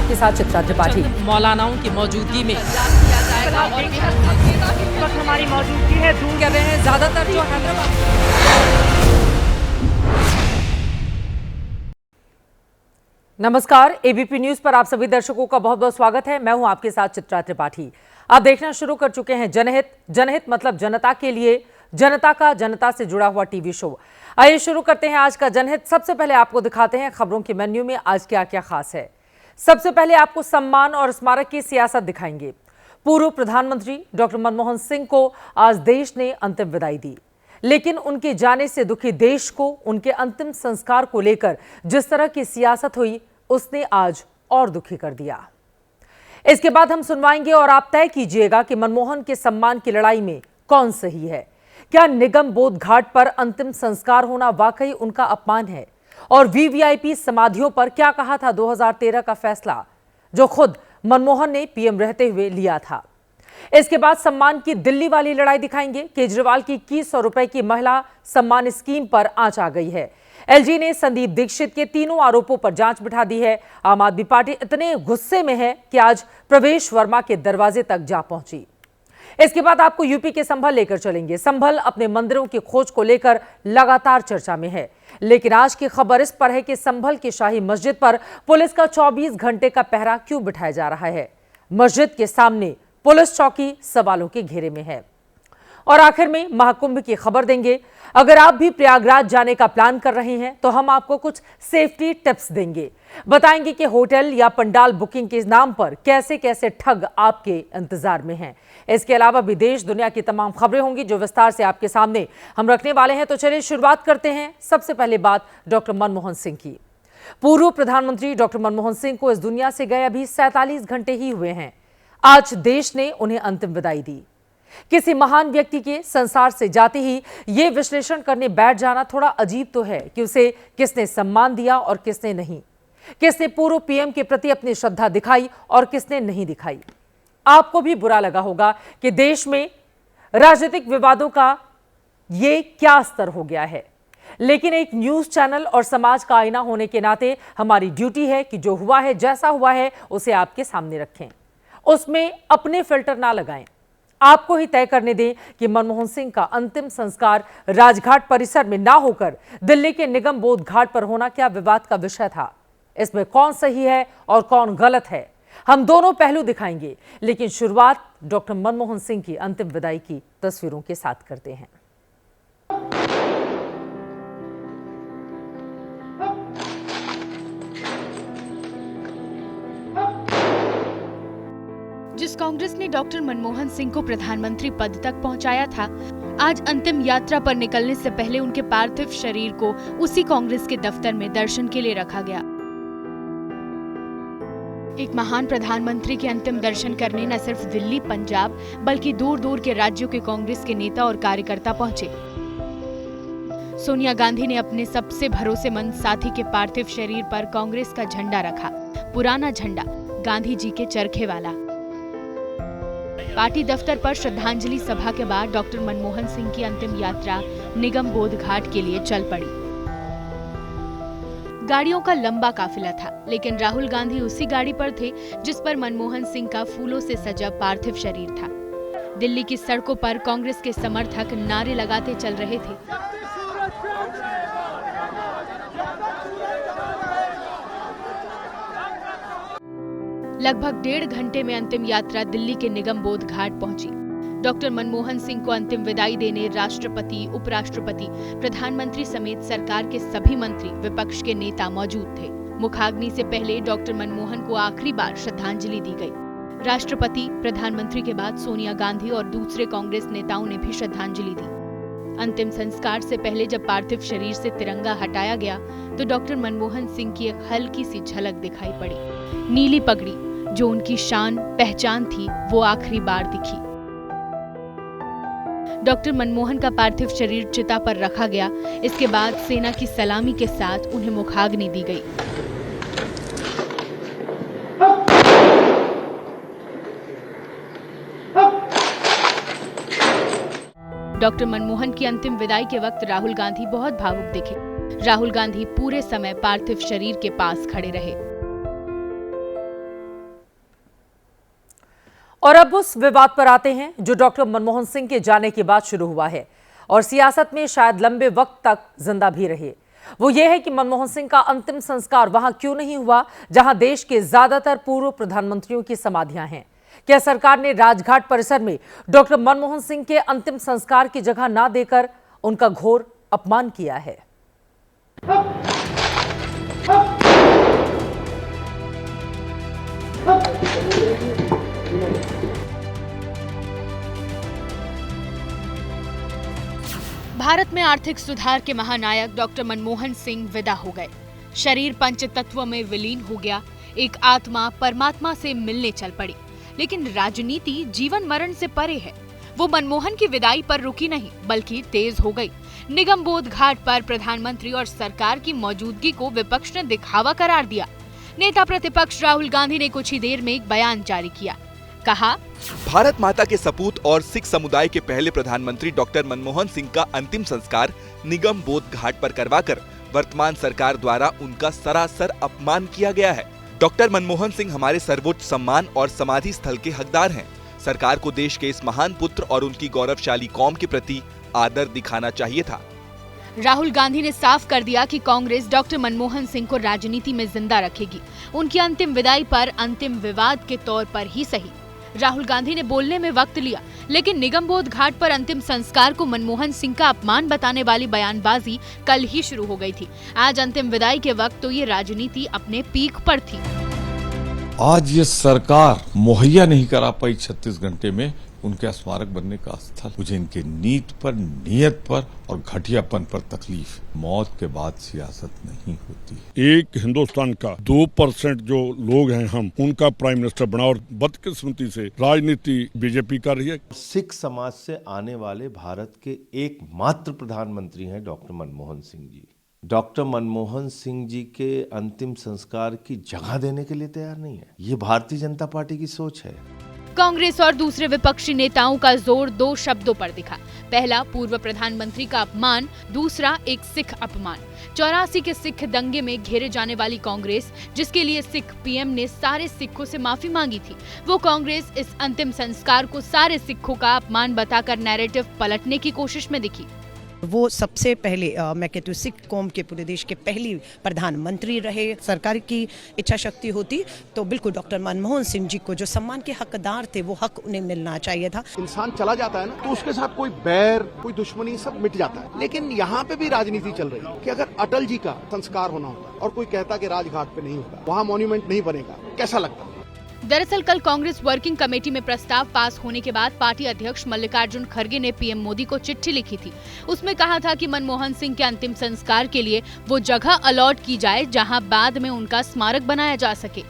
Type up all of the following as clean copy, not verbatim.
आपके साथ चित्रा त्रिपाठी। मौलानाओं की मौजूदगी में हमारी मौजूदगी है दूर कर रहे हैं ज्यादातर जो हैदराबाद। नमस्कार, एबीपी न्यूज पर आप सभी दर्शकों का बहुत बहुत स्वागत है। मैं हूं आपके साथ चित्रा त्रिपाठी। आप देखना शुरू कर चुके हैं जनहित। जनहित मतलब जनता के लिए, जनता का जनता से जुड़ा हुआ टीवी शो। आइए शुरू करते हैं आज का जनहित। सबसे पहले आपको दिखाते हैं खबरों के मेन्यू में आज क्या क्या खास है। सबसे पहले आपको सम्मान और स्मारक की सियासत दिखाएंगे। पूर्व प्रधानमंत्री डॉक्टर मनमोहन सिंह को आज देश ने अंतिम विदाई दी, लेकिन उनके जाने से दुखी देश को उनके अंतिम संस्कार को लेकर जिस तरह की सियासत हुई उसने आज और दुखी कर दिया। इसके बाद हम सुनवाएंगे और आप तय कीजिएगा कि मनमोहन के सम्मान की लड़ाई में कौन सही है। क्या निगम बोध घाट पर अंतिम संस्कार होना वाकई उनका अपमान है? और वीवीआईपी समाधियों पर क्या कहा था 2013 का फैसला जो खुद मनमोहन ने पीएम रहते हुए लिया था। इसके बाद सम्मान की दिल्ली वाली लड़ाई दिखाएंगे। केजरीवाल की 2100 रुपए की महिला सम्मान स्कीम पर आंच आ गई है। एलजी ने संदीप दीक्षित के तीनों आरोपों पर जांच बिठा दी है। आम आदमी पार्टी इतने गुस्से में है कि आज प्रवेश वर्मा के दरवाजे तक जा पहुंची। इसके बाद आपको यूपी के संभल लेकर चलेंगे। संभल अपने मंदिरों की खोज को लेकर लगातार चर्चा में है, लेकिन आज की खबर इस पर है कि संभल की शाही मस्जिद पर पुलिस का 24 घंटे का पहरा क्यों बिठाया जा रहा है। मस्जिद के सामने पुलिस चौकी सवालों के घेरे में है। और आखिर में महाकुंभ की खबर देंगे। अगर आप भी प्रयागराज जाने का प्लान कर रहे हैं तो हम आपको कुछ सेफ्टी टिप्स देंगे। बताएंगे कि होटल या पंडाल बुकिंग के नाम पर कैसे कैसे ठग आपके इंतजार में हैं। इसके अलावा भी देश दुनिया की तमाम खबरें होंगी जो विस्तार से आपके सामने हम रखने वाले हैं। तो चलिए शुरुआत करते हैं। सबसे पहले बात डॉक्टर मनमोहन सिंह की। पूर्व प्रधानमंत्री डॉक्टर मनमोहन सिंह को इस दुनिया से गए अभी 47 घंटे ही हुए हैं। आज देश ने उन्हें अंतिम विदाई दी। किसी महान व्यक्ति के संसार से जाते ही यह विश्लेषण करने बैठ जाना थोड़ा अजीब तो है कि उसे किसने सम्मान दिया और किसने नहीं, किसने पूर्व पीएम के प्रति अपनी श्रद्धा दिखाई और किसने नहीं दिखाई। आपको भी बुरा लगा होगा कि देश में राजनीतिक विवादों का ये क्या स्तर हो गया है, लेकिन एक न्यूज चैनल और समाज का आईना होने के नाते हमारी ड्यूटी है कि जो हुआ है, जैसा हुआ है, उसे आपके सामने रखें, उसमें अपने फिल्टर ना लगाएं। आपको ही तय करने दें कि मनमोहन सिंह का अंतिम संस्कार राजघाट परिसर में ना होकर दिल्ली के निगम बोध घाट पर होना क्या विवाद का विषय था। इसमें कौन सही है और कौन गलत है, हम दोनों पहलू दिखाएंगे। लेकिन शुरुआत डॉक्टर मनमोहन सिंह की अंतिम विदाई की तस्वीरों के साथ करते हैं। जिस कांग्रेस ने डॉक्टर मनमोहन सिंह को प्रधानमंत्री पद तक पहुंचाया था, आज अंतिम यात्रा पर निकलने से पहले उनके पार्थिव शरीर को उसी कांग्रेस के दफ्तर में दर्शन के लिए रखा गया। एक महान प्रधानमंत्री के अंतिम दर्शन करने न सिर्फ दिल्ली, पंजाब बल्कि दूर दूर के राज्यों के कांग्रेस के नेता और कार्यकर्ता पहुंचे। सोनिया गांधी ने अपने सबसे भरोसेमंद साथी के पार्थिव शरीर पर कांग्रेस का झंडा रखा, पुराना झंडा, गांधी जी के चरखे वाला। पार्टी दफ्तर पर श्रद्धांजलि सभा के बाद डॉक्टर मनमोहन सिंह की अंतिम यात्रा निगम बोध घाट के लिए चल पड़ी। गाड़ियों का लंबा काफिला था, लेकिन राहुल गांधी उसी गाड़ी पर थे जिस पर मनमोहन सिंह का फूलों से सजा पार्थिव शरीर था। दिल्ली की सड़कों पर कांग्रेस के समर्थक नारे लगाते चल रहे थे। लगभग 1.5 घंटे में अंतिम यात्रा दिल्ली के निगम बोध घाट पहुंची। डॉक्टर मनमोहन सिंह को अंतिम विदाई देने राष्ट्रपति, उपराष्ट्रपति, प्रधानमंत्री समेत सरकार के सभी मंत्री, विपक्ष के नेता मौजूद थे। मुखाग्नि से पहले डॉक्टर मनमोहन को आखिरी बार श्रद्धांजलि दी गई। राष्ट्रपति, प्रधानमंत्री के बाद सोनिया गांधी और दूसरे कांग्रेस नेताओं ने भी श्रद्धांजलि दी। अंतिम संस्कार से पहले जब पार्थिव शरीर से तिरंगा हटाया गया तो डॉक्टर मनमोहन सिंह की एक हल्की सी झलक दिखाई पड़ी। नीली पगड़ी जो उनकी शान पहचान थी, वो आखिरी बार दिखी। डॉक्टर मनमोहन का पार्थिव शरीर चिता पर रखा गया। इसके बाद सेना की सलामी के साथ उन्हें मुखाग्नि दी गई। डॉक्टर मनमोहन की अंतिम विदाई के वक्त राहुल गांधी बहुत भावुक दिखे। राहुल गांधी पूरे समय पार्थिव शरीर के पास खड़े रहे। और अब उस विवाद पर आते हैं जो डॉक्टर मनमोहन सिंह के जाने के बाद शुरू हुआ है और सियासत में शायद लंबे वक्त तक जिंदा भी रहे। वो ये है कि मनमोहन सिंह का अंतिम संस्कार वहां क्यों नहीं हुआ जहां देश के ज्यादातर पूर्व प्रधानमंत्रियों की समाधियां हैं। क्या सरकार ने राजघाट परिसर में डॉक्टर मनमोहन सिंह के अंतिम संस्कार की जगह ना देकर उनका घोर अपमान किया है? भारत में आर्थिक सुधार के महानायक डॉक्टर मनमोहन सिंह विदा हो गए। शरीर पंच तत्व में विलीन हो गया। एक आत्मा परमात्मा से मिलने चल पड़ी। लेकिन राजनीति जीवन मरण से परे है। वो मनमोहन की विदाई पर रुकी नहीं बल्कि तेज हो गई। निगम बोध घाट पर प्रधानमंत्री और सरकार की मौजूदगी को विपक्ष ने दिखावा करार दिया। नेता प्रतिपक्ष राहुल गांधी ने कुछ ही देर में एक बयान जारी किया। कहा, भारत माता के सपूत और सिख समुदाय के पहले प्रधानमंत्री डॉक्टर मनमोहन सिंह का अंतिम संस्कार निगम बोध घाट पर करवाकर वर्तमान सरकार द्वारा उनका सरासर अपमान किया गया है। डॉक्टर मनमोहन सिंह हमारे सर्वोच्च सम्मान और समाधि स्थल के हकदार हैं। सरकार को देश के इस महान पुत्र और उनकी गौरवशाली कौम के प्रति आदर दिखाना चाहिए था। राहुल गांधी ने साफ कर दिया कि कांग्रेस डॉक्टर मनमोहन सिंह को राजनीति में जिंदा रखेगी। उनकी अंतिम विदाई पर अंतिम विवाद के तौर पर ही सही। राहुल गांधी ने बोलने में वक्त लिया, लेकिन निगम बोध घाट पर अंतिम संस्कार को मनमोहन सिंह का अपमान बताने वाली बयानबाजी कल ही शुरू हो गई थी। आज अंतिम विदाई के वक्त तो ये राजनीति अपने पीक पर थी। आज ये सरकार मुहैया नहीं करा पाई 36 घंटे में उनके स्मारक बनने का स्थल। मुझे इनके नीत पर, नियत पर और घटियापन पर तकलीफ। मौत के बाद सियासत नहीं होती। एक हिंदुस्तान का 2% जो लोग हैं हम, उनका प्राइम मिनिस्टर बना और बदकिस्मती से राजनीति बीजेपी कर रही है। सिख समाज से आने वाले भारत के एकमात्र प्रधानमंत्री हैं डॉक्टर मनमोहन सिंह जी। डॉक्टर मनमोहन सिंह जी के अंतिम संस्कार की जगह देने के लिए तैयार नहीं है। ये भारतीय जनता पार्टी की सोच है। कांग्रेस और दूसरे विपक्षी नेताओं का जोर दो शब्दों पर दिखा। पहला, पूर्व प्रधानमंत्री का अपमान। दूसरा, एक सिख अपमान। 84 के सिख दंगे में घेरे जाने वाली कांग्रेस, जिसके लिए सिख पीएम ने सारे सिखों से माफी मांगी थी, वो कांग्रेस इस अंतिम संस्कार को सारे सिखों का अपमान बताकर नैरेटिव पलटने की कोशिश में दिखी। वो सबसे पहले मैं कहती हूँ सिख कौम के पूरे देश के पहली प्रधानमंत्री रहे। सरकार की इच्छा शक्ति होती तो बिल्कुल डॉक्टर मनमोहन सिंह जी को जो सम्मान के हकदार थे वो हक उन्हें मिलना चाहिए था। इंसान चला जाता है ना तो उसके साथ कोई बैर, कोई दुश्मनी सब मिट जाता है। लेकिन यहाँ पे भी राजनीति चल रही है कि अगर अटल जी का संस्कार होना होता और कोई कहता कि राजघाट पे नहीं होता, वहाँ मॉन्यूमेंट नहीं बनेगा, कैसा लगता? दरअसल कल कांग्रेस वर्किंग कमेटी में प्रस्ताव पास होने के बाद पार्टी अध्यक्ष मल्लिकार्जुन खड़गे ने पीएम मोदी को चिट्ठी लिखी थी। उसमें कहा था कि मनमोहन सिंह के अंतिम संस्कार के लिए वो जगह अलॉट की जाए जहां बाद में उनका स्मारक बनाया जा सके।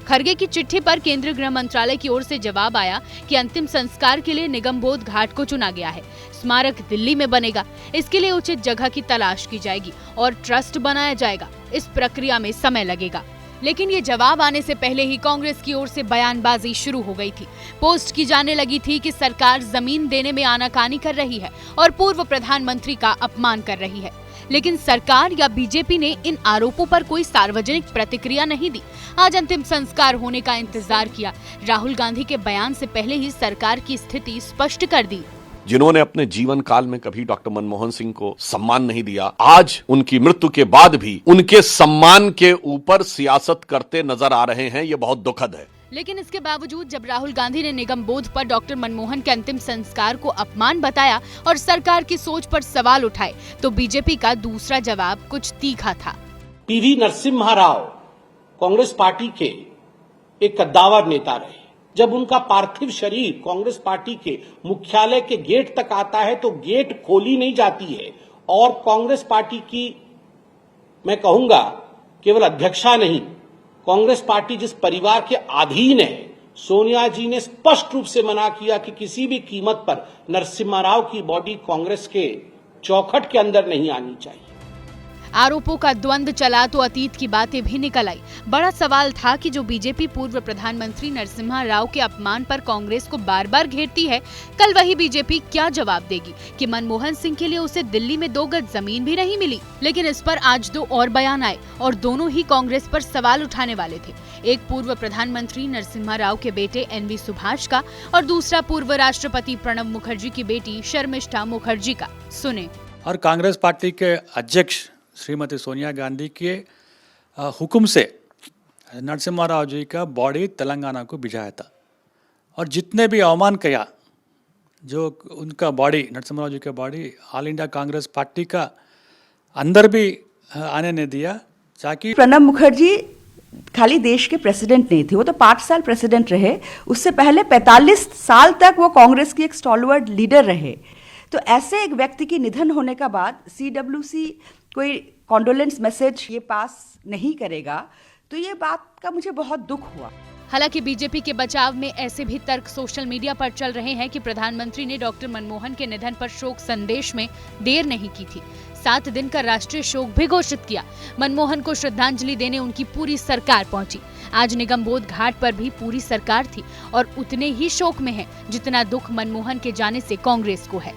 खड़गे की चिट्ठी पर केंद्रीय गृह मंत्रालय की ओर से जवाब आया कि अंतिम संस्कार के लिए निगम बोध घाट को चुना गया है। स्मारक दिल्ली में बनेगा। इसके लिए उचित जगह की तलाश की जाएगी और ट्रस्ट बनाया जाएगा। इस प्रक्रिया में समय लगेगा। लेकिन ये जवाब आने से पहले ही कांग्रेस की ओर से बयानबाजी शुरू हो गई थी। पोस्ट की जाने लगी थी कि सरकार जमीन देने में आनाकानी कर रही है और पूर्व प्रधानमंत्री का अपमान कर रही है। लेकिन सरकार या बीजेपी ने इन आरोपों पर कोई सार्वजनिक प्रतिक्रिया नहीं दी। आज अंतिम संस्कार होने का इंतजार किया। राहुल गांधी के बयान से पहले ही सरकार की स्थिति स्पष्ट कर दी। जिन्होंने अपने जीवन काल में कभी डॉक्टर मनमोहन सिंह को सम्मान नहीं दिया, आज उनकी मृत्यु के बाद भी उनके सम्मान के ऊपर सियासत करते नजर आ रहे हैं। ये बहुत दुखद है। लेकिन इसके बावजूद जब राहुल गांधी ने निगम बोध पर डॉक्टर मनमोहन के अंतिम संस्कार को अपमान बताया और सरकार की सोच पर सवाल उठाए, तो बीजेपी का दूसरा जवाब कुछ तीखा था। पीवी नरसिम्हा राव कांग्रेस पार्टी के एक कद्दावर नेता रहे। जब उनका पार्थिव शरीर कांग्रेस पार्टी के मुख्यालय के गेट तक आता है तो गेट खोली नहीं जाती है और कांग्रेस पार्टी की, मैं कहूंगा, केवल अध्यक्षा नहीं, कांग्रेस पार्टी जिस परिवार के अधीन है, सोनिया जी ने स्पष्ट रूप से मना किया कि किसी भी कीमत पर नरसिम्हा राव की बॉडी कांग्रेस के चौखट के अंदर नहीं आनी चाहिए। आरोपों का द्वंद चला तो अतीत की बातें भी निकल आई। बड़ा सवाल था कि जो बीजेपी पूर्व प्रधानमंत्री नरसिम्हा राव के अपमान पर कांग्रेस को बार बार घेरती है, कल वही बीजेपी क्या जवाब देगी कि मनमोहन सिंह के लिए उसे दिल्ली में 2 गज जमीन भी नहीं मिली। लेकिन इस पर आज 2 और बयान आए और दोनों ही कांग्रेस पर सवाल उठाने वाले थे। एक पूर्व प्रधानमंत्री नरसिम्हा राव के बेटे NV सुभाष का और दूसरा पूर्व राष्ट्रपति प्रणब मुखर्जी की बेटी शर्मिष्ठा मुखर्जी का। सुने। और कांग्रेस पार्टी के अध्यक्ष श्रीमती सोनिया गांधी के हुक्म से नरसिम्हा राव जी का बॉडी तेलंगाना को भिजाया था और जितने भी अवमान किया, जो उनका बॉडी नरसिम्हा राव जी का body all India Congress party का अंदर भी आने नहीं दिया, ताकि प्रणब मुखर्जी खाली देश के प्रेसिडेंट नहीं थे, वो तो 5 साल प्रेसिडेंट रहे। उससे पहले 45 साल तक वो कांग्रेस की एक स्टॉलवर्ड लीडर रहे। तो ऐसे एक व्यक्ति की निधन होने का बाद CWC कोई कॉन्डोलेंस मैसेज ये पास नहीं करेगा, तो ये बात का मुझे बहुत दुख हुआ। हालांकि बीजेपी के बचाव में ऐसे भी तर्क सोशल मीडिया पर चल रहे हैं कि प्रधानमंत्री ने डॉक्टर मनमोहन के निधन पर शोक संदेश में देर नहीं की थी। 7 दिन का राष्ट्रीय शोक भी घोषित किया। मनमोहन को श्रद्धांजलि देने उनकी पूरी सरकार पहुंची। आज निगमबोध घाट पर भी पूरी सरकार थी और उतने ही शोक में है जितना दुख मनमोहन के जाने से कांग्रेस को है।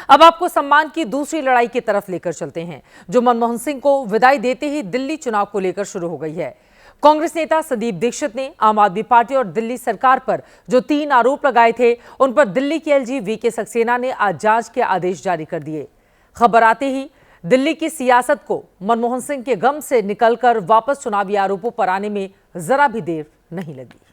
अब आपको सम्मान की दूसरी लड़ाई की तरफ लेकर चलते हैं, जो मनमोहन सिंह को विदाई देते ही दिल्ली चुनाव को लेकर शुरू हो गई है। कांग्रेस नेता संदीप दीक्षित ने आम आदमी पार्टी और दिल्ली सरकार पर जो 3 आरोप लगाए थे, उन पर दिल्ली के LG VK सक्सेना ने आज जांच के आदेश जारी कर दिए। खबर आते ही दिल्ली की सियासत को मनमोहन सिंह के गम से निकलकर वापस चुनावी आरोपों पर आने में जरा भी देर नहीं लगी।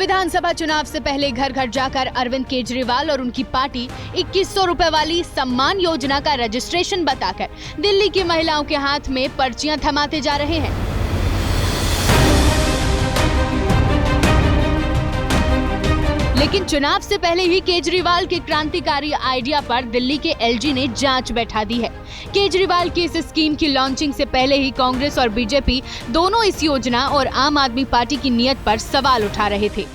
विधानसभा चुनाव से पहले घर घर जाकर अरविंद केजरीवाल और उनकी पार्टी 2100 रुपए वाली सम्मान योजना का रजिस्ट्रेशन बताकर दिल्ली की महिलाओं के हाथ में पर्चियां थमाते जा रहे हैं। लेकिन चुनाव से पहले ही केजरीवाल के क्रांतिकारी आइडिया पर दिल्ली के LG ने जांच बैठा दी है। केजरीवाल की इस स्कीम की लॉन्चिंग से पहले ही कांग्रेस और बीजेपी दोनों इस योजना और आम आदमी पार्टी की नीयत पर सवाल उठा रहे थे।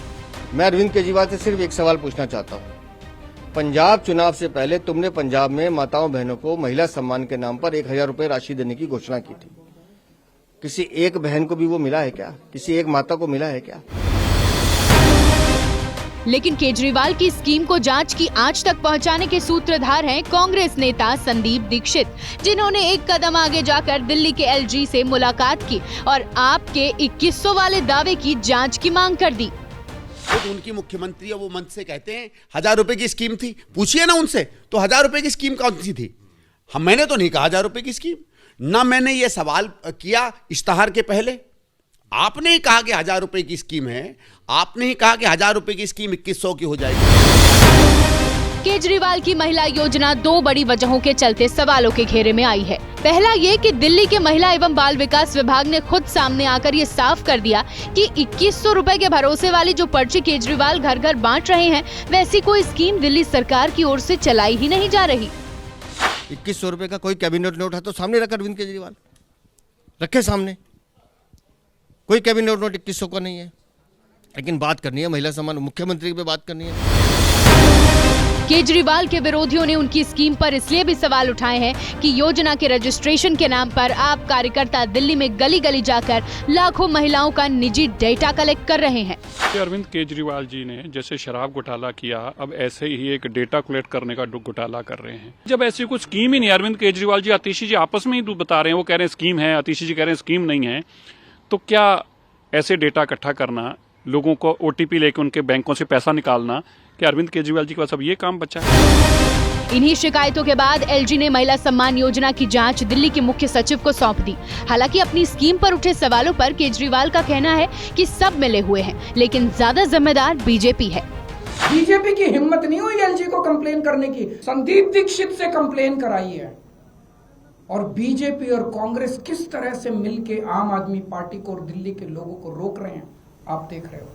मैं अरविंद केजरीवाल से सिर्फ एक सवाल पूछना चाहता हूँ। पंजाब चुनाव से पहले तुमने पंजाब में माताओं बहनों को महिला सम्मान के नाम पर 1000 रुपए राशि देने की घोषणा की थी। किसी एक बहन को भी वो मिला है क्या? किसी एक माता को मिला है क्या? लेकिन केजरीवाल की स्कीम को जांच की आंच तक पहुंचाने के सूत्रधार हैं कांग्रेस नेता संदीप दीक्षित, जिन्होंने एक कदम आगे जाकर दिल्ली के LG से मुलाकात की और आपके 2100 वाले दावे की जांच की मांग कर दी। खुद उनकी मुख्यमंत्री और वो मंच से कहते हैं 1000 रुपए की स्कीम थी। पूछिए ना उनसे, तो 1000 रुपए की स्कीम कौन सी थी? मैंने तो नहीं कहा 1000 रुपए की स्कीम, ना मैंने ये सवाल किया इश्तहार के पहले। आपने ही कहा कि 1000 रुपए की स्कीम है, आपने ही कहा कि 1000 रुपए की स्कीम 2100 की हो जाएगी। केजरीवाल की महिला योजना 2 बड़ी वजहों के चलते सवालों के घेरे में आई है। पहला ये कि दिल्ली के महिला एवं बाल विकास विभाग ने खुद सामने आकर ये साफ कर दिया कि 2100 रुपए के भरोसे वाली जो पर्ची केजरीवाल घर घर बांट रहे हैं, वैसी कोई स्कीम दिल्ली सरकार की ओर से चलाई ही नहीं जा रही। 2100 रुपए का कोई कैबिनेट नोट है तो सामने रखा अरविंद केजरीवाल, रखे सामने। कोई कैबिनेट नोट 2100 का नहीं है, लेकिन बात करनी है महिला सम्मान, मुख्यमंत्री पे बात करनी है। केजरीवाल के विरोधियों ने उनकी स्कीम पर इसलिए भी सवाल उठाए हैं कि योजना के रजिस्ट्रेशन के नाम पर आप कार्यकर्ता दिल्ली में गली गली जाकर लाखों महिलाओं का निजी डेटा कलेक्ट कर रहे हैं। अरविंद केजरीवाल जी ने जैसे शराब घोटाला किया, अब ऐसे ही एक डेटा कलेक्ट करने का घोटाला कर रहे हैं। जब ऐसी कुछ स्कीम ही नहीं, अरविंद केजरीवाल जी आतिशी जी आपस में ही बता रहे हैं, वो कह रहे हैं स्कीम है, आतिशी जी कह रहे हैं स्कीम नहीं है, तो क्या ऐसे डेटा इकट्ठा करना, लोगों को OTP लेके उनके बैंकों से पैसा निकालना, कि अरविंद केजरीवाल जी के पास अब ये काम बचा है? इन्हीं शिकायतों के बाद LG ने महिला सम्मान योजना की जांच दिल्ली के मुख्य सचिव को सौंप दी। हालांकि अपनी स्कीम पर उठे सवालों पर केजरीवाल का कहना है कि सब मिले हुए हैं, लेकिन ज्यादा जिम्मेदार बीजेपी है। बीजेपी की हिम्मत नहीं हुई LG को कंप्लेन करने की, संदीप दीक्षित से कंप्लेन कराई है। और बीजेपी और कांग्रेस किस तरह से मिलके आम आदमी पार्टी को और दिल्ली के लोगों को रोक रहे हैं, आप देख रहे हो।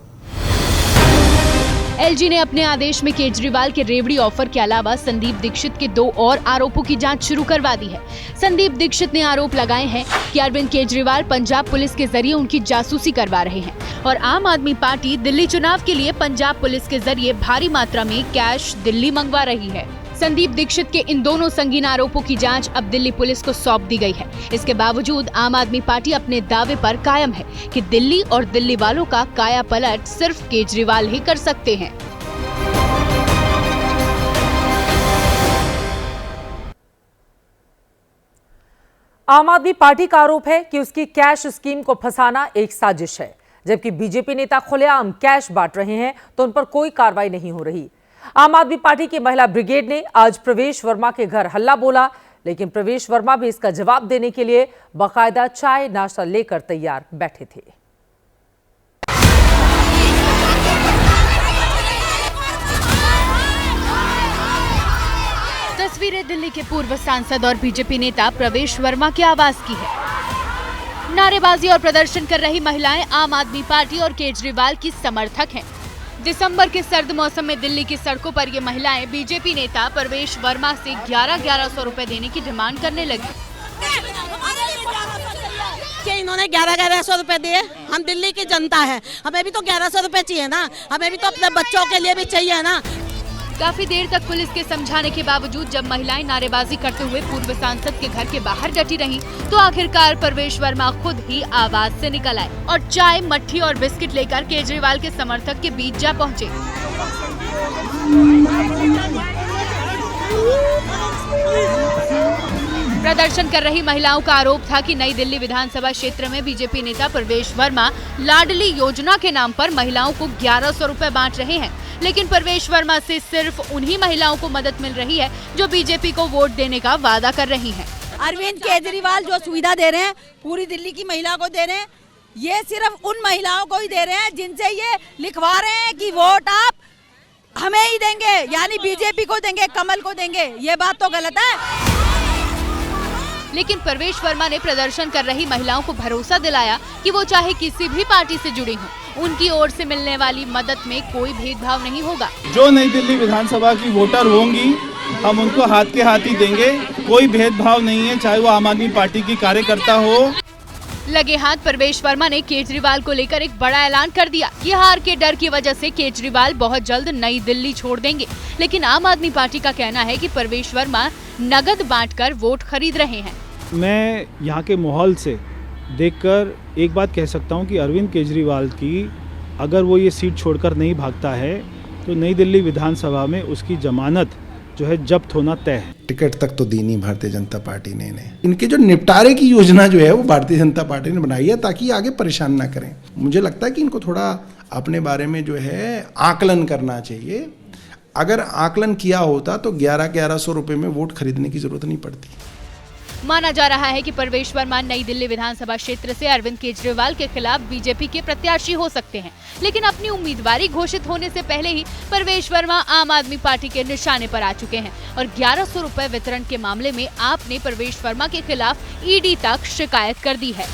एलजी ने अपने आदेश में केजरीवाल के रेवड़ी ऑफर के अलावा संदीप दीक्षित के 2 और आरोपों की जांच शुरू करवा दी है। संदीप दीक्षित ने आरोप लगाए हैं कि अरविंद केजरीवाल पंजाब पुलिस के जरिए उनकी जासूसी करवा रहे हैं और आम आदमी पार्टी दिल्ली चुनाव के लिए पंजाब पुलिस के जरिए भारी मात्रा में कैश दिल्ली मंगवा रही है। संदीप दीक्षित के इन दोनों संगीन आरोपों की जांच अब दिल्ली पुलिस को सौंप दी गई है। इसके बावजूद आम आदमी पार्टी अपने दावे पर कायम है कि दिल्ली और दिल्ली वालों का काया पलट सिर्फ केजरीवाल ही कर सकते हैं। आम आदमी पार्टी का आरोप है कि उसकी कैश स्कीम को फंसाना एक साजिश है। जबकि बीजेपी नेता खुलेआम कैश बांट रहे हैं तो उन पर कोई कार्रवाई नहीं हो रही। आम आदमी पार्टी की महिला ब्रिगेड ने आज प्रवेश वर्मा के घर हल्ला बोला, लेकिन प्रवेश वर्मा भी इसका जवाब देने के लिए बाकायदा चाय नाश्ता लेकर तैयार बैठे थे। तस्वीरें दिल्ली के पूर्व सांसद और बीजेपी नेता प्रवेश वर्मा के आवास की है। नारेबाजी और प्रदर्शन कर रही महिलाएं आम आदमी पार्टी और केजरीवाल की समर्थक हैं। दिसंबर के सर्द मौसम में दिल्ली की सड़कों पर ये महिलाएं बीजेपी नेता प्रवेश वर्मा से 1100 रुपए देने की डिमांड करने लगी। कि इन्होंने 1100 रुपए दिए, हम दिल्ली की जनता है, हमें भी तो 1100 रुपए चाहिए ना, हमें भी तो अपने बच्चों के लिए भी चाहिए ना। काफी देर तक पुलिस के समझाने के बावजूद जब महिलाएं नारेबाजी करते हुए पूर्व सांसद के घर के बाहर डटी रहीं, तो आखिरकार प्रवेश वर्मा खुद ही आवाज से निकल आए और चाय, मट्ठी और बिस्किट लेकर केजरीवाल के समर्थक के बीच जा पहुंचे। प्रदर्शन कर रही महिलाओं का आरोप था कि नई दिल्ली विधानसभा क्षेत्र में बीजेपी नेता प्रवेश वर्मा लाडली योजना के नाम पर महिलाओं को 1100 रुपए बांट रहे हैं, लेकिन प्रवेश वर्मा से सिर्फ उन्हीं महिलाओं को मदद मिल रही है जो बीजेपी को वोट देने का वादा कर रही हैं। अरविंद केजरीवाल जो सुविधा दे रहे हैं पूरी दिल्ली की महिला को दे रहे हैं, ये सिर्फ उन महिलाओं को ही दे रहे हैं जिनसे ये लिखवा रहे हैं कि वोट आप हमें ही देंगे, यानी बीजेपी को देंगे, कमल को देंगे। ये बात तो गलत है। लेकिन प्रवेश वर्मा ने प्रदर्शन कर रही महिलाओं को भरोसा दिलाया कि वो चाहे किसी भी पार्टी से जुड़ी हों, उनकी ओर से मिलने वाली मदद में कोई भेदभाव नहीं होगा। जो नई दिल्ली विधानसभा की वोटर होंगी हम उनको हाथ के हाथ ही देंगे, कोई भेदभाव नहीं है, चाहे वो आम आदमी पार्टी की कार्यकर्ता हो। लगे हाथ प्रवेश वर्मा ने केजरीवाल को लेकर एक बड़ा ऐलान कर दिया। ये हार के डर की वजह से केजरीवाल बहुत जल्द नई दिल्ली छोड़ देंगे, लेकिन आम आदमी पार्टी का कहना है कि प्रवेश वर्मा नगद बांटकर वोट खरीद रहे हैं। मैं यहाँ के माहौल से देखकर एक बात कह सकता हूँ कि अरविंद केजरीवाल की अगर वो ये सीट छोड़कर नहीं भागता है तो नई दिल्ली विधानसभा में उसकी जमानत जो है जब्त होना तय है। टिकट तक तो दी नहीं भारतीय जनता पार्टी ने इन्हें। इनके जो निपटारे की योजना जो है वो भारतीय जनता पार्टी ने बनाई है ताकि आगे परेशान ना करें। मुझे लगता है कि इनको थोड़ा अपने बारे में जो है आकलन करना चाहिए। अगर आकलन किया होता तो 1100 रुपए में वोट खरीदने की जरूरत नहीं पड़ती। माना जा रहा है कि प्रवेश वर्मा नई दिल्ली विधानसभा क्षेत्र से अरविंद केजरीवाल के खिलाफ बीजेपी के प्रत्याशी हो सकते हैं, लेकिन अपनी उम्मीदवारी घोषित होने से पहले ही प्रवेश वर्मा आम आदमी पार्टी के निशाने पर आ चुके हैं और 1100 रुपए वितरण के मामले में आपने प्रवेश वर्मा के खिलाफ ईडी तक शिकायत कर दी है।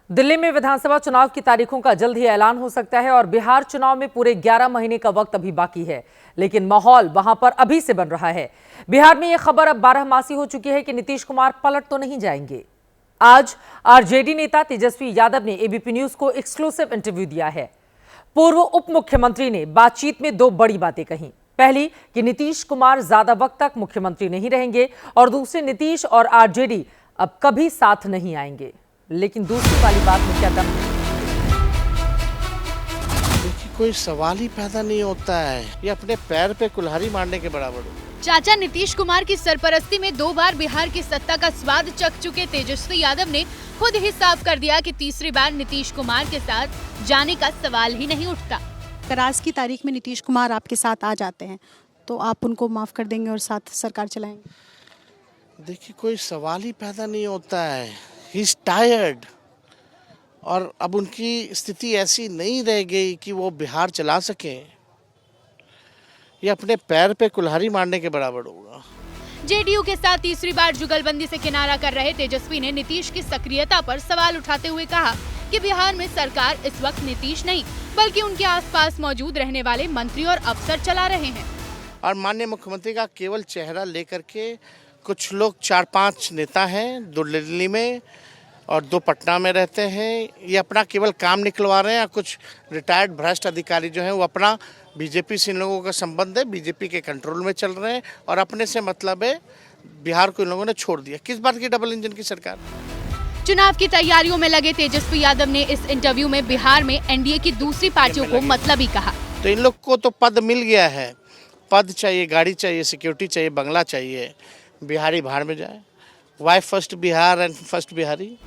दिल्ली में विधानसभा चुनाव की तारीखों का जल्द ही ऐलान हो सकता है और बिहार चुनाव में पूरे 11 महीने का वक्त अभी बाकी है, लेकिन माहौल वहां पर अभी से बन रहा है। बिहार में यह खबर अब 12 मासी हो चुकी है कि नीतीश कुमार पलट तो नहीं जाएंगे। आज आरजेडी नेता तेजस्वी यादव ने एबीपी न्यूज को एक्सक्लूसिव इंटरव्यू दिया है। पूर्व उप मुख्यमंत्री ने बातचीत में 2 बड़ी बातें कही। पहली कि नीतीश कुमार ज्यादा वक्त तक मुख्यमंत्री नहीं रहेंगे और दूसरी नीतीश और आरजेडी अब कभी साथ नहीं आएंगे। लेकिन दूसरी वाली बात में क्या दम है? कोई सवाल ही पैदा नहीं होता है, ये अपने पैर पे कुल्हाड़ी मारने के बराबर हो। चाचा नीतीश कुमार की सरपरस्ती में 2 बार बिहार की सत्ता का स्वाद चख चुके तेजस्वी यादव ने खुद ही साफ कर दिया कि तीसरी बार नीतीश कुमार के साथ जाने का सवाल ही नहीं उठता। अगर आज की तारीख में नीतीश कुमार आपके साथ आ जाते हैं तो आप उनको माफ कर देंगे और साथ सरकार चलाएंगे? देखिए कोई सवाल ही पैदा नहीं होता है, ही इज टायर्ड और अब उनकी स्थिति ऐसी नहीं रह गई कि वो बिहार चला सके। ये अपने पैर पे कुल्हाड़ी मारने के बराबर होगा। जेडीयू के साथ तीसरी बार जुगलबंदी से किनारा कर रहे तेजस्वी ने नीतीश की सक्रियता पर सवाल उठाते हुए कहा कि बिहार में सरकार इस वक्त नीतीश नहीं बल्कि उनके आसपास मौजूद रहने वाले मंत्री और अफसर चला रहे हैं। और माननीय मुख्यमंत्री का केवल चेहरा लेकर के कुछ लोग 4-5 नेता हैं, 2 दिल्ली में और 2 पटना में रहते हैं, ये अपना केवल काम निकलवा रहे हैं। कुछ रिटायर्ड भ्रष्ट अधिकारी जो हैं वो अपना बीजेपी से इन लोगों का संबंध है, बीजेपी के कंट्रोल में चल रहे हैं और अपने से मतलब है, बिहार को इन लोगों ने छोड़ दिया। किस बात की डबल इंजन की सरकार? चुनाव की तैयारियों में लगे तेजस्वी यादव ने इस इंटरव्यू में बिहार में एनडीए की दूसरी पार्टियों को मतलबी कहा। तो इन लोग को तो पद मिल गया है, पद चाहिए, गाड़ी चाहिए, सिक्योरिटी चाहिए, बंगला चाहिए, बिहारी बाहर में जाए। Why first Bihar and first Bihari?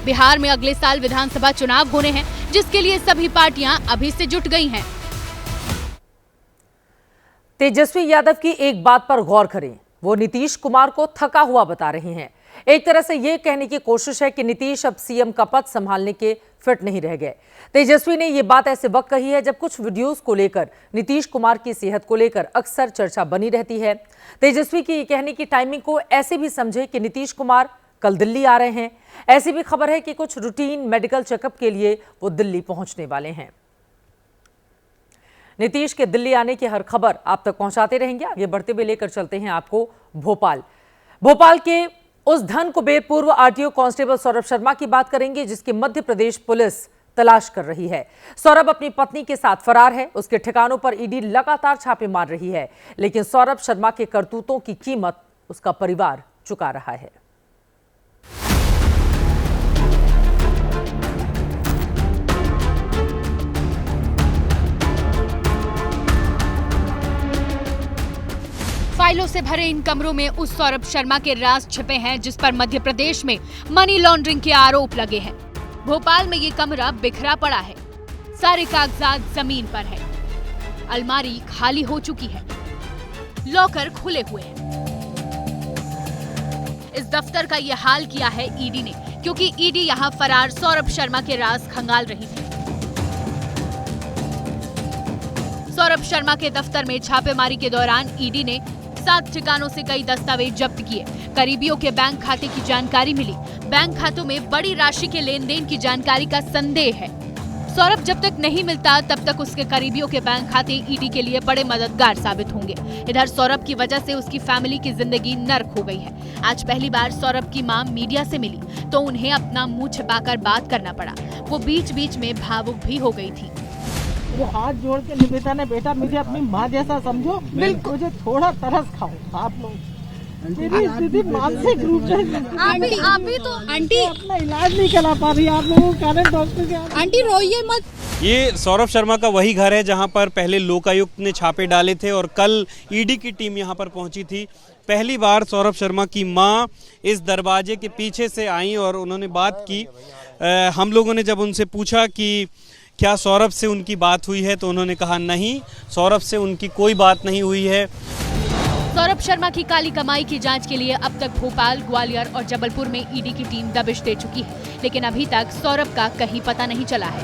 Bihar में अगले साल विधानसभा चुनाव होने हैं, जिसके लिए सभी पार्टियां अभी से जुट गई हैं। तेजस्वी यादव की एक बात पर गौर करें, वो नीतीश कुमार को थका हुआ बता रहे हैं। एक तरह से ये कहने की कोशिश है कि नीतीश अब सीएम का पद संभालने के फिट नहीं रह गए। तेजस्वी ने ये बात ऐसे वक्त कही है जब कुछ वीडियोस को लेकर नीतीश कुमार की सेहत को लेकर अक्सर चर्चा बनी रहती है। तेजस्वी की ये कहने की टाइमिंग को ऐसे भी समझे कि नीतीश कुमार कल दिल्ली आ रहे हैं। ऐसी भी खबर है कि कुछ रूटीन मेडिकल चेकअप के लिए वो दिल्ली पहुंचने वाले हैं। नीतीश के दिल्ली आने की हर खबर आप तक पहुंचाते रहेंगे। आगे बढ़ते हुए लेकर चलते हैं आपको भोपाल के उस धन कुबेर पूर्व आरटीओ कांस्टेबल सौरभ शर्मा की बात करेंगे, जिसकी मध्य प्रदेश पुलिस तलाश कर रही है। सौरभ अपनी पत्नी के साथ फरार है। उसके ठिकानों पर ईडी लगातार छापे मार रही है, लेकिन सौरभ शर्मा के करतूतों की कीमत उसका परिवार चुका रहा है। फाइलों से भरे इन कमरों में उस सौरभ शर्मा के राज छिपे हैं, जिस पर मध्य प्रदेश में मनी लॉन्ड्रिंग के आरोप लगे हैं। भोपाल में ये कमरा बिखरा पड़ा है, सारे कागजात जमीन पर है, अलमारी खाली हो चुकी है, लॉकर खुले हुए हैं। इस दफ्तर का ये हाल किया है ईडी ने, क्योंकि ईडी यहां फरार सौरभ शर्मा के राज खंगाल रही थी। सौरभ शर्मा के दफ्तर में छापेमारी के दौरान ईडी ने 7 ठिकानों से कई दस्तावेज जब्त किए। करीबियों के बैंक खाते की जानकारी मिली। बैंक खातों में बड़ी राशि के लेन देन की जानकारी का संदेह है। सौरभ जब तक नहीं मिलता तब तक उसके करीबियों के बैंक खाते ईडी के लिए बड़े मददगार साबित होंगे। इधर सौरभ की वजह से उसकी फैमिली की जिंदगी नर्क हो गई है। आज पहली बार सौरभ की मां मीडिया से मिली तो उन्हें अपना मुंह छिपाकर बात करना पड़ा। वो बीच बीच में भावुक भी हो गई थी। वो हाथ जोड़ के निवेदन है, बेटा मुझे अपनी माँ जैसा समझो, मुझे थोड़ा तरस खाओ आप लोग। मेरी स्थिति मानसिक रूप से आप भी तो आंटी अपना इलाज नहीं करा पा रही, आप लोगों के कारण डॉक्टर के आंटी रोइए मत। ये सौरभ शर्मा का वही घर है जहां पर पहले लोकायुक्त ने छापे डाले थे और कल ईडी की टीम यहां पर पहुंची थी। पहली बार सौरभ शर्मा की मां इस दरवाजे के पीछे से आई और उन्होंने बात की। हम लोगों ने जब उनसे पूछा कि क्या सौरभ से उनकी बात हुई है तो उन्होंने कहा नहीं, सौरभ से उनकी कोई बात नहीं हुई है। सौरभ शर्मा की काली कमाई की जांच के लिए अब तक भोपाल, ग्वालियर और जबलपुर में ईडी की टीम दबिश दे चुकी है, लेकिन अभी तक सौरभ का कहीं पता नहीं चला है।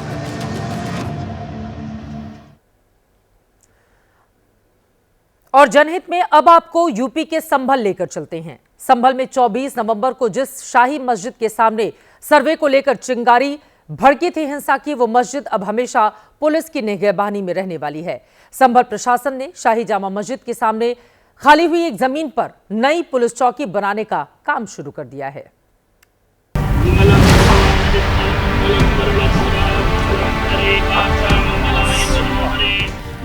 और जनहित में अब आपको यूपी के संभल लेकर चलते हैं। संभल में 24 नवंबर को जिस शाही मस्जिद के सामने सर्वे को लेकर चिंगारी भड़की थी हिंसा की, वो मस्जिद अब हमेशा पुलिस की निगहबानी में रहने वाली है। संभल प्रशासन ने शाही जामा मस्जिद के सामने खाली हुई एक जमीन पर नई पुलिस चौकी बनाने का काम शुरू कर दिया है।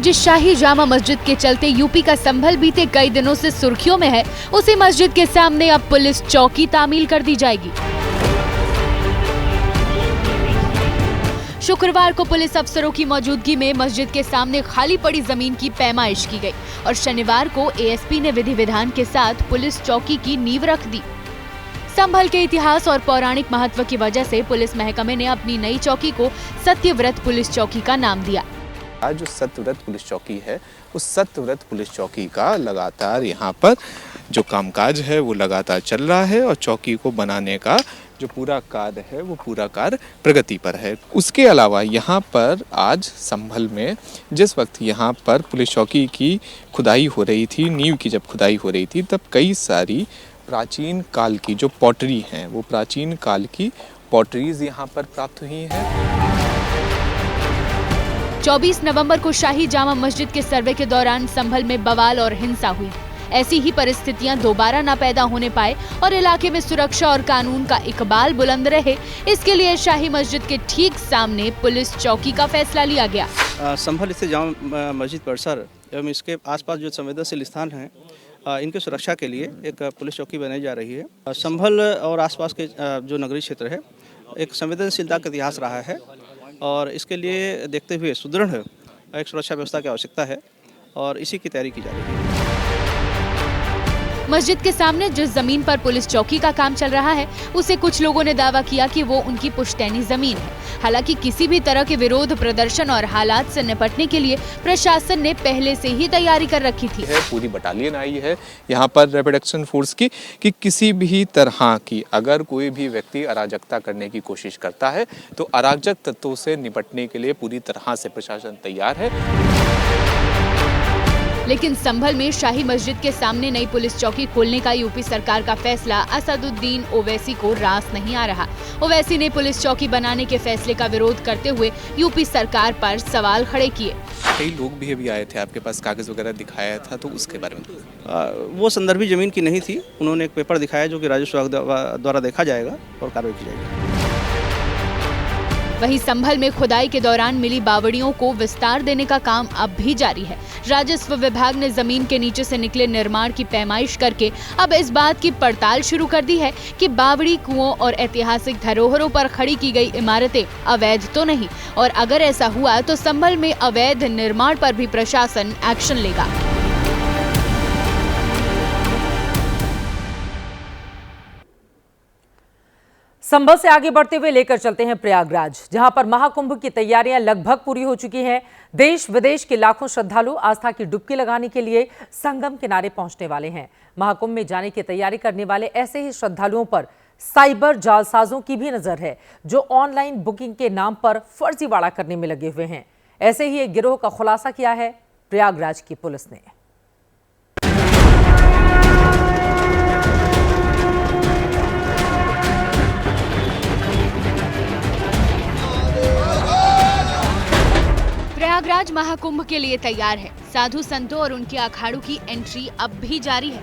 जिस शाही जामा मस्जिद के चलते यूपी का संभल बीते कई दिनों से सुर्खियों में है, उसी मस्जिद के सामने अब पुलिस चौकी तामील कर दी जाएगी। शुक्रवार को पुलिस अफसरों की मौजूदगी में मस्जिद के सामने खाली पड़ी जमीन की पैमाइश की गई और शनिवार को एएसपी ने विधि विधान के साथ पुलिस चौकी की नींव रख दी। संभल के इतिहास और पौराणिक महत्व की वजह से पुलिस महकमे ने अपनी नई चौकी को सत्यव्रत पुलिस चौकी का नाम दिया। आज जो सत्यव्रत पुलिस चौकी है, उस सत्यव्रत पुलिस चौकी का लगातार यहाँ पर जो कामकाज है वो लगातार चल रहा है और चौकी को बनाने का जो पूरा कार्य है वो पूरा कार्य प्रगति पर है। उसके अलावा यहाँ पर आज संभल में जिस वक्त यहाँ पर पुलिस चौकी की खुदाई हो रही थी, नींव की जब खुदाई हो रही थी, तब कई सारी प्राचीन काल की जो पॉटरी हैं, वो प्राचीन काल की पॉटरीज यहाँ पर प्राप्त हुई हैं। 24 नवंबर को शाही जामा मस्जिद के सर्वे के दौरान संभल में बवाल और हिंसा हुई। ऐसी ही परिस्थितियां दोबारा न पैदा होने पाए और इलाके में सुरक्षा और कानून का इकबाल बुलंद रहे, इसके लिए शाही मस्जिद के ठीक सामने पुलिस चौकी का फैसला लिया गया। संभल स्थित जामा मस्जिद परिसर एवं इसके आसपास जो संवेदनशील स्थान हैं, इनके सुरक्षा के लिए एक पुलिस चौकी बनाई जा रही है। संभल और आसपास के जो नगरीय क्षेत्र है, एक संवेदनशीलता का इतिहास रहा है और इसके लिए देखते हुए सुदृढ़ एक सुरक्षा व्यवस्था की आवश्यकता है और इसी की तैयारी की जा रही है। मस्जिद के सामने जिस जमीन पर पुलिस चौकी का काम चल रहा है, उसे कुछ लोगों ने दावा किया कि वो उनकी पुश्तैनी जमीन है। हालांकि किसी भी तरह के विरोध प्रदर्शन और हालात से निपटने के लिए प्रशासन ने पहले से ही तैयारी कर रखी थी। पूरी बटालियन आई है यहाँ पर रैपिड एक्शन फोर्स की, कि किसी भी तरह की अगर कोई भी व्यक्ति अराजकता करने की कोशिश करता है तो अराजक तत्वों से निपटने के लिए पूरी तरह से प्रशासन तैयार है। लेकिन संभल में शाही मस्जिद के सामने नई पुलिस चौकी खोलने का यूपी सरकार का फैसला असदुद्दीन ओवैसी को रास नहीं आ रहा। ओवैसी ने पुलिस चौकी बनाने के फैसले का विरोध करते हुए यूपी सरकार पर सवाल खड़े किए। कई लोग भी अभी आए थे, आपके पास कागज वगैरह दिखाया था, तो उसके बारे में? वो संदर्भी जमीन की नहीं थी। उन्होंने एक पेपर दिखाया जो कि राजस्व विभाग द्वारा देखा जाएगा और कार्रवाई की जाएगी। वहीं संभल में खुदाई के दौरान मिली बावड़ियों को विस्तार देने का काम अब भी जारी है। राजस्व विभाग ने जमीन के नीचे से निकले निर्माण की पैमाइश करके अब इस बात की पड़ताल शुरू कर दी है कि बावड़ी, कुओं और ऐतिहासिक धरोहरों पर खड़ी की गई इमारतें अवैध तो नहीं, और अगर ऐसा हुआ तो संभल में अवैध निर्माण पर भी प्रशासन एक्शन लेगा। संभल से आगे बढ़ते हुए लेकर चलते हैं प्रयागराज, जहां पर महाकुंभ की तैयारियां लगभग पूरी हो चुकी हैं। देश विदेश के लाखों श्रद्धालु आस्था की डुबकी लगाने के लिए संगम किनारे पहुंचने वाले हैं। महाकुंभ में जाने की तैयारी करने वाले ऐसे ही श्रद्धालुओं पर साइबर जालसाजों की भी नजर है, जो ऑनलाइन बुकिंग के नाम पर फर्जीवाड़ा करने में लगे हुए हैं। ऐसे ही एक गिरोह का खुलासा किया है प्रयागराज की पुलिस ने। प्रयागराज महाकुंभ के लिए तैयार है। साधु संतों और उनके अखाड़ों की एंट्री अब भी जारी है।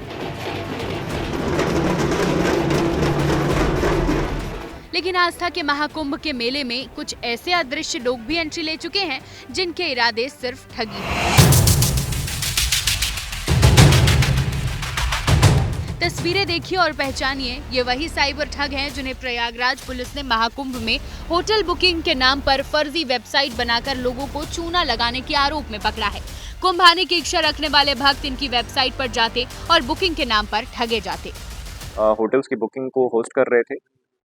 लेकिन आस्था के महाकुंभ के मेले में कुछ ऐसे अदृश्य लोग भी एंट्री ले चुके हैं जिनके इरादे सिर्फ ठगी हैं। तस्वीरें देखिए और पहचानिए, ये वही साइबर ठग हैं जिन्हें प्रयागराज पुलिस ने महाकुंभ में होटल बुकिंग के नाम पर फर्जी वेबसाइट बनाकर लोगों को चूना लगाने के आरोप में पकड़ा है। कुंभ आने की इच्छा रखने वाले भक्त इनकी वेबसाइट पर जाते और बुकिंग के नाम पर ठगे जाते। होटल्स की बुकिंग को होस्ट कर रहे थे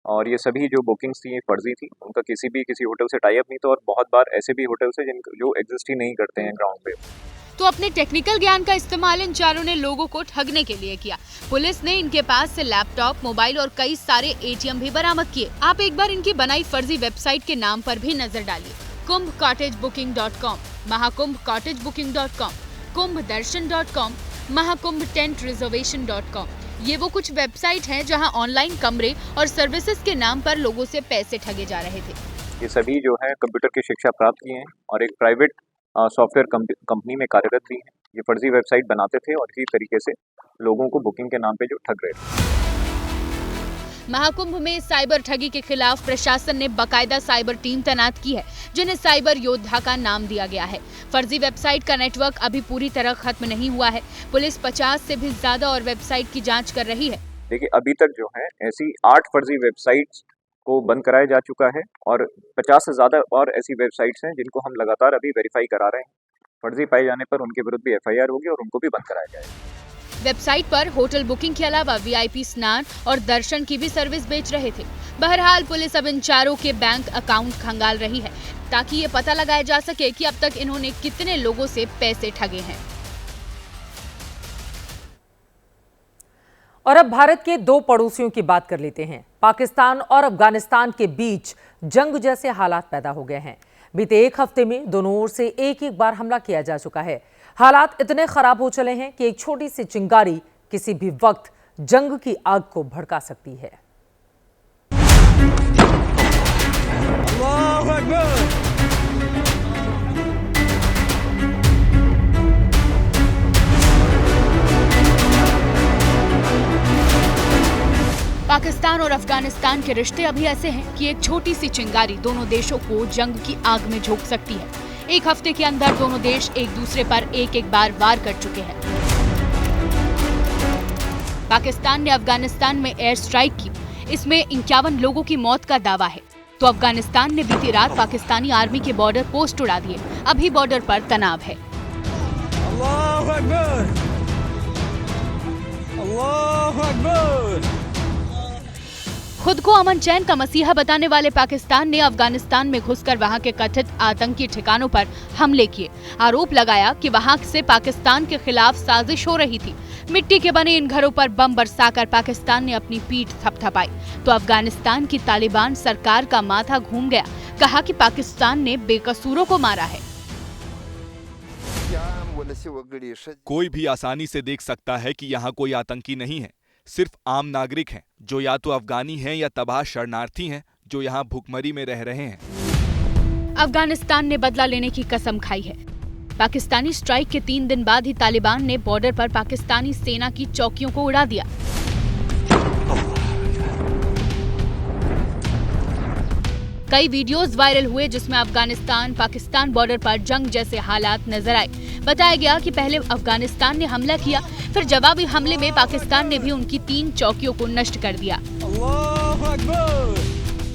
और ये सभी जो बुकिंग्स थी फर्जी थी। उनका किसी होटल से टाई अप नहीं था और बहुत बार ऐसे भी होटल्स हैं जो एग्जिस्ट ही नहीं करते हैं ग्राउंड पे। तो अपने टेक्निकल ज्ञान का इस्तेमाल इन चारों ने लोगों को ठगने के लिए किया। पुलिस ने इनके पास से लैपटॉप, मोबाइल और कई सारे ATM भी बरामद किए। आप एक बार इनकी बनाई फर्जी वेबसाइट के नाम पर भी नजर डालिए। kumbhcottagebooking.com, mahakumbcottagebooking.com, kumbhdarshan.com, mahakumbtentreservation.com। ये वो कुछ वेबसाइट हैं जहां ऑनलाइन कमरे और सर्विसेज के नाम पर लोगों से पैसे ठगे जा रहे थे। ये सभी जो है कंप्यूटर की शिक्षा प्राप्त किए हैं और एक प्राइवेट सॉफ्टवेयर कंपनी में कार्यरत भी हैं। ये फर्जी वेबसाइट बनाते थे और इसी तरीके से लोगों को बुकिंग के नाम पे जो ठग रहे थे। महाकुंभ में साइबर ठगी के खिलाफ प्रशासन ने बाकायदा साइबर टीम तैनात की है, जिन्हें साइबर योद्धा का नाम दिया गया है। फर्जी वेबसाइट का नेटवर्क अभी पूरी तरह खत्म नहीं हुआ है। पुलिस 50 से भी ज्यादा और वेबसाइट की जांच कर रही है। देखिए, अभी तक जो है ऐसी 8 फर्जी वेबसाइट्स को बंद कराया जा चुका है और 50 से ज़्यादा और ऐसी वेबसाइट्स हैं जिनको हम लगातार अभी वेरीफाई करा रहे हैं। फर्जी पाए जाने पर उनके विरुद्ध भी FIR होगी और उनको भी बंद कराया जाएगा। वेबसाइट पर होटल बुकिंग के अलावा VIP स्नान और दर्शन की भी सर्विस बेच रहे थे। बहरहाल पुलिस अब इन चारों के बैंक अकाउंट खंगाल रही है ताकि ये पता लगाया जा सके कि अब तक इन्होंने कितने लोगों से पैसे ठगे हैं। और अब भारत के दो पड़ोसियों की बात कर लेते हैं। पाकिस्तान और अफगानिस्तान के बीच जंग जैसे हालात पैदा हो गए हैं। बीते एक हफ्ते में दोनों ओर से एक बार हमला किया जा चुका है। हालात इतने खराब हो चले हैं कि एक छोटी सी चिंगारी किसी भी वक्त जंग की आग को भड़का सकती है। पाकिस्तान और अफगानिस्तान के रिश्ते अभी ऐसे हैं कि एक छोटी सी चिंगारी दोनों देशों को जंग की आग में झोंक सकती है। एक हफ्ते के अंदर दोनों देश एक दूसरे पर एक बार वार कर चुके हैं। पाकिस्तान ने अफगानिस्तान में एयर स्ट्राइक की, इसमें 51 लोगों की मौत का दावा है। तो अफगानिस्तान ने बीती रात पाकिस्तानी आर्मी के बॉर्डर पोस्ट उड़ा दिए। अभी बॉर्डर पर तनाव है। अल्लाहु अकबर, अल्लाहु अकबर। खुद को अमन चैन का मसीहा बताने वाले पाकिस्तान ने अफगानिस्तान में घुसकर वहां के कथित आतंकी ठिकानों पर हमले किए। आरोप लगाया कि वहां से पाकिस्तान के खिलाफ साजिश हो रही थी। मिट्टी के बने इन घरों पर बम बरसाकर पाकिस्तान ने अपनी पीठ थपथपाई तो अफगानिस्तान की तालिबान सरकार का माथा घूम गया। कहा कि पाकिस्तान ने बेकसूरों को मारा है। कोई भी आसानी से देख सकता है कि यहाँ कोई आतंकी नहीं है, सिर्फ आम नागरिक हैं जो या तो अफगानी हैं या तबाह शरणार्थी हैं जो यहाँ भूखमरी में रह रहे हैं। अफगानिस्तान ने बदला लेने की कसम खाई है। पाकिस्तानी स्ट्राइक के 3 दिन बाद ही तालिबान ने बॉर्डर पर पाकिस्तानी सेना की चौकियों को उड़ा दिया। कई वीडियोस वायरल हुए जिसमें अफगानिस्तान पाकिस्तान बॉर्डर पर जंग जैसे हालात नजर आए। बताया गया कि पहले अफगानिस्तान ने हमला किया, फिर जवाबी हमले में पाकिस्तान ने भी उनकी 3 चौकियों को नष्ट कर दिया।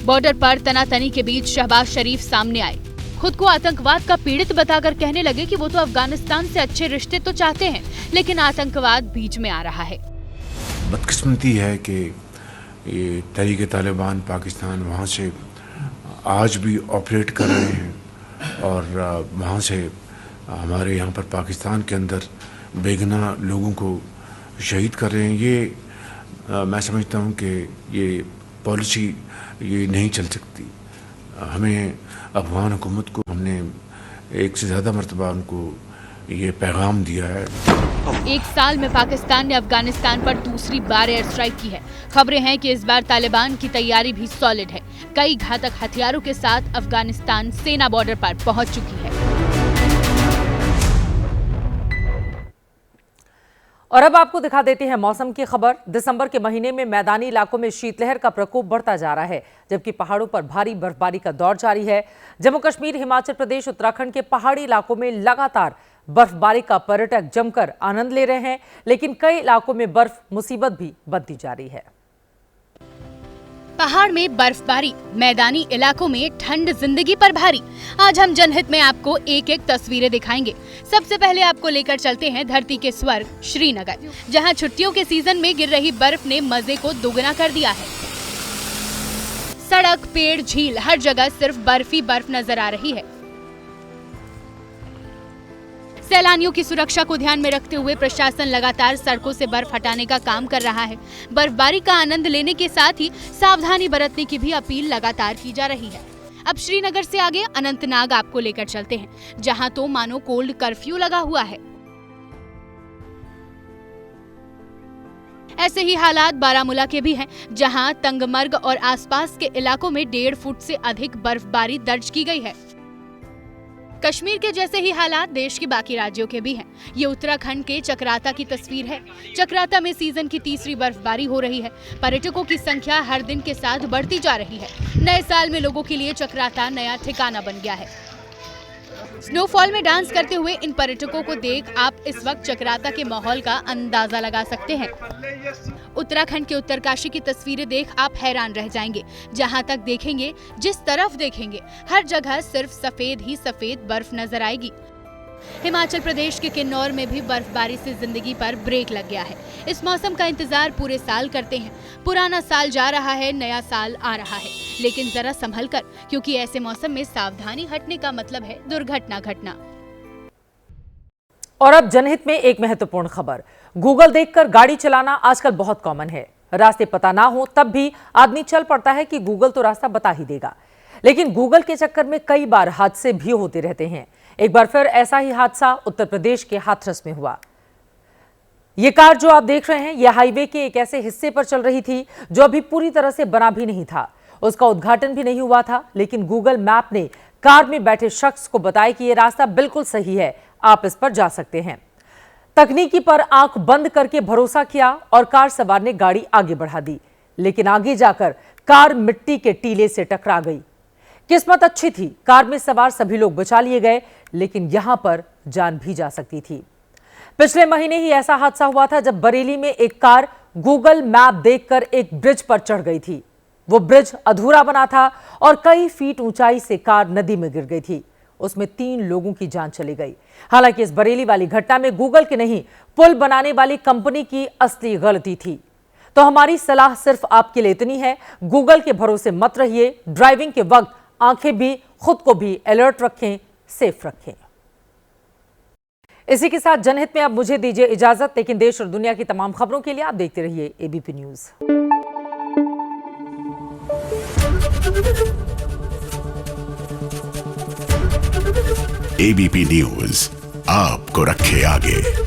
बॉर्डर पर तनातनी के बीच शहबाज शरीफ सामने आए। खुद को आतंकवाद का पीड़ित बताकर कहने लगे कि वो तो अफगानिस्तान से अच्छे रिश्ते तो चाहते हैं, लेकिन आतंकवाद बीच में आ रहा है। बदकिस्मती है कि ये तहरीक तालिबान पाकिस्तान वहाँ से आज भी ऑपरेट कर रहे हैं और वहाँ से हमारे यहाँ पर पाकिस्तान के अंदर बेगुनाह लोगों को शहीद कर रहे हैं। ये मैं समझता हूँ कि ये पॉलिसी ये नहीं चल सकती। हमें अफगान हुकूमत को हमने एक से ज़्यादा मरतबा उनको ये पैगाम दिया है। 1 साल में पाकिस्तान ने अफगानिस्तान पर दूसरी बार एयर स्ट्राइक की है। खबरें हैं कि इस बार तालिबान की तैयारी भी सॉलिड है। कई घातक हथियारों के साथ अफगानिस्तान सेना बॉर्डर पर पहुंच चुकी है। और अब आपको दिखा देते हैं मौसम की खबर। दिसंबर के महीने में मैदानी इलाकों में शीतलहर का प्रकोप बढ़ता जा रहा है, जबकि पहाड़ों पर भारी बर्फबारी का दौर जारी है। जम्मू कश्मीर, हिमाचल प्रदेश, उत्तराखंड के पहाड़ी इलाकों में लगातार बर्फबारी का पर्यटक जमकर आनंद ले रहे हैं, लेकिन कई इलाकों में बर्फ मुसीबत भी बनती जा रही है। पहाड़ में बर्फबारी, मैदानी इलाकों में ठंड जिंदगी पर भारी। आज हम जनहित में आपको एक तस्वीरें दिखाएंगे। सबसे पहले आपको लेकर चलते हैं धरती के स्वर्ग श्रीनगर, जहां छुट्टियों के सीजन में गिर रही बर्फ ने मजे को दोगुना कर दिया है। सड़क, पेड़, झील, हर जगह सिर्फ बर्फ ही बर्फ नजर आ रही है। सैलानियों की सुरक्षा को ध्यान में रखते हुए प्रशासन लगातार सड़कों से बर्फ हटाने का काम कर रहा है। बर्फबारी का आनंद लेने के साथ ही सावधानी बरतने की भी अपील लगातार की जा रही है। अब श्रीनगर से आगे अनंतनाग आपको लेकर चलते हैं, जहां तो मानो कोल्ड कर्फ्यू लगा हुआ है। ऐसे ही हालात बारामूला के भी हैं, जहां तंगमर्ग और आसपास के इलाकों में 1.5 फुट से अधिक बर्फबारी दर्ज की गई है। कश्मीर के जैसे ही हालात देश के बाकी राज्यों के भी हैं। ये उत्तराखंड के चक्राता की तस्वीर है। चक्राता में सीजन की तीसरी बर्फबारी हो रही है। पर्यटकों की संख्या हर दिन के साथ बढ़ती जा रही है। नए साल में लोगों के लिए चक्राता नया ठिकाना बन गया है। स्नोफॉल में डांस करते हुए इन पर्यटकों को देख आप इस वक्त चक्राता के माहौल का अंदाजा लगा सकते हैं। उत्तराखंड के उत्तरकाशी की तस्वीरें देख आप हैरान रह जाएंगे। जहां तक देखेंगे, जिस तरफ देखेंगे, हर जगह सिर्फ सफेद ही सफेद बर्फ नजर आएगी। हिमाचल प्रदेश के किन्नौर में भी बर्फबारी से जिंदगी पर ब्रेक लग गया है। इस मौसम का इंतजार पूरे साल करते हैं। पुराना साल जा रहा है, नया साल आ रहा है, लेकिन जरा संभल कर, क्योंकि ऐसे मौसम में सावधानी हटने का मतलब है दुर्घटना घटना। और अब जनहित में एक महत्वपूर्ण खबर। गूगल देखकर गाड़ी चलाना आजकल बहुत कॉमन है। रास्ते पता ना हो तब भी आदमी चल पड़ता है कि गूगल तो रास्ता बता ही देगा, लेकिन गूगल के चक्कर में कई बार हादसे भी होते रहते हैं। एक बार फिर ऐसा ही हादसा उत्तर प्रदेश के हाथरस में हुआ। ये कार जो आप देख रहे हैं, यह हाईवे के एक ऐसे हिस्से पर चल रही थी जो अभी पूरी तरह से बना भी नहीं था। उसका उद्घाटन भी नहीं हुआ था, लेकिन गूगल मैप ने कार में बैठे शख्स को बताया कि यह रास्ता बिल्कुल सही है, आप इस पर जा सकते हैं। तकनीकी पर आंख बंद करके भरोसा किया और कार सवार ने गाड़ी आगे बढ़ा दी, लेकिन आगे जाकर कार मिट्टी के टीले से टकरा गई। किस्मत अच्छी थी, कार में सवार सभी लोग बचा लिए गए, लेकिन यहां पर जान भी जा सकती थी। पिछले महीने ही ऐसा हादसा हुआ था जब बरेली में एक कार गूगल मैप देखकर एक ब्रिज पर चढ़ गई थी। वो ब्रिज अधूरा बना था और कई फीट ऊंचाई से कार नदी में गिर गई थी। उसमें 3 लोगों की जान चली गई। हालांकि इस बरेली वाली घटना में गूगल की नहीं, पुल बनाने वाली कंपनी की असली गलती थी। तो हमारी सलाह सिर्फ आपके लिए इतनी है, गूगल के भरोसे मत रहिए। ड्राइविंग के वक्त आंखें भी, खुद को भी अलर्ट रखें, सेफ रखें। इसी के साथ जनहित में अब मुझे दीजिए इजाजत, लेकिन देश और दुनिया की तमाम खबरों के लिए आप देखते रहिए एबीपी न्यूज। एबीपी न्यूज आपको रखे आगे।